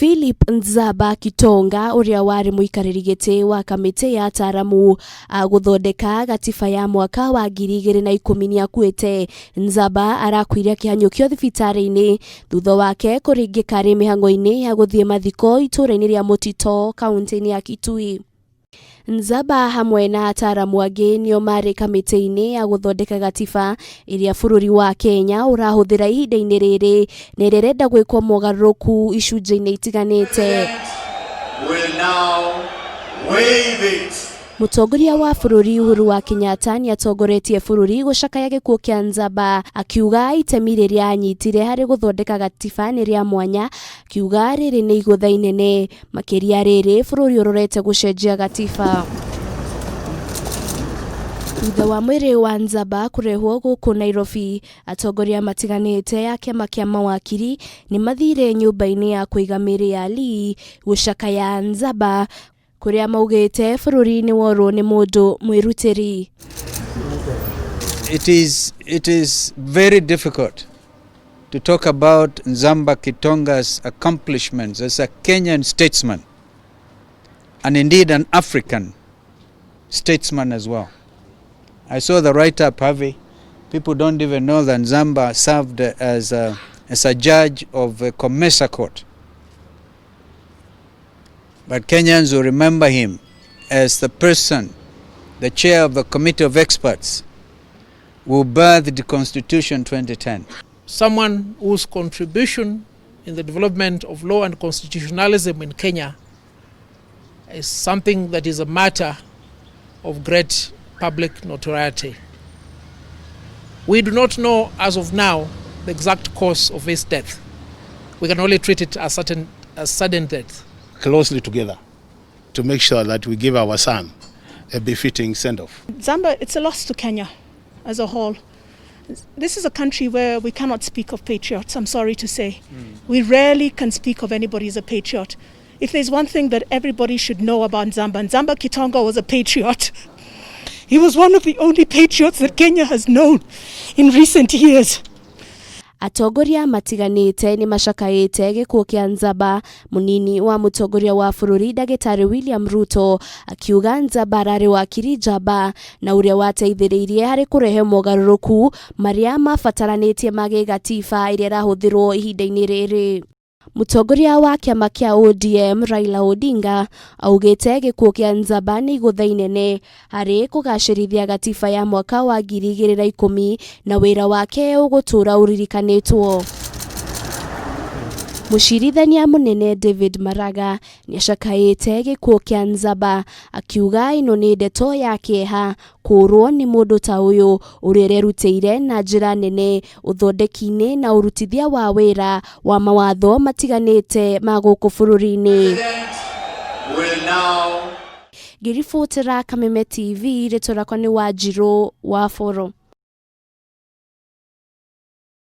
Phillip Nzamba Kitonga Uria wari muikariri giti wa kamitii ya ataramu guthondeka gatiba ya mwaka wa 2010 niakuite. Nzamba arakwire akihanyukio thibitari-ini thutha wake kuringika mihango-ini ya guthie mathiko ituura-ini ria Mutito kaunti-ini ya Kitui. Nzamba hamwe na ataramu angi nio mari kamitii-ini ya guthondeka gatiba iria bururi wa Kenya urahuthira ihinda-ini riri nererenda gwikwo mogaruruku icunjĩ-ini itiganite. Mutongoria wa bururi Uria Kenyatta niatongoretie bururi gucakaya gikuo kia Nzamba, akiuga itemi riria anyitire hari guthondeka gatiba ni ria mwanya, akiuga riri ni igutha inene makiria riri bururi urorete gucenjia gatiba. Thutha wa mwiri wa Nzamba kurehwo guku Nairobi, atongoria matiganite ya kiama kia mawakiri ni mathire nyumba-ini ya kuiga miri ya Lee gucakaya Nzamba kuria maugite bururi ni worwo ni mundu mwirutiri. It is very difficult to talk about Nzamba Kitonga's accomplishments as a Kenyan statesman and indeed an African statesman as well. I saw the write-up, Harvey. People don't even know that Nzamba served as a judge of a Commerce Court. But Kenyans will remember him as the person, the chair of the committee of experts who birthed the Constitution 2010. Someone whose contribution in the development of law and constitutionalism in Kenya is something that is a matter of great public notoriety. We do not know as of now the exact cause of his death. We can only treat it as sudden death. Closely together to make sure that we give our son a befitting send-off. Nzamba, it's a loss to Kenya as a whole. This is a country where we cannot speak of patriots, I'm sorry to say. We rarely can speak of anybody as a patriot. If there's one thing that everybody should know about Nzamba Kitonga was a patriot. He was one of the only patriots that Kenya has known in recent years. Atongoria matiganite ni macakaite gikuo kia Nzamba. Munini wa mutongoria wa bururi Dagitari William Ruto akiuga Nzamba arari wakiri njamba na uria wateithiriirie hari kurehe mogaruruku maria mabataranitie mage gatiba iria rahuthirwo ihinda-ini riri. Mutongoria wa kiama kia ODM Raila Odinga augite gikuo kia Nzamba ni igutha inene hari kugacirithia gatiba ya mwaka wa 2010 na wira wake ugutura uririkanitwo. Mucirithania munene David Maraga niacakaite gikuo kia Nzamba akiuga ino ni ndeto ya kieha kurwo ni mundu ta uyu urererutire na njira nene uthondeki-ini na urutithia wa wira wa mawatho matiganite ma guku bururi-ini. Giribotera Kameme TV ritora kwa ni Wanjiru wa Foro.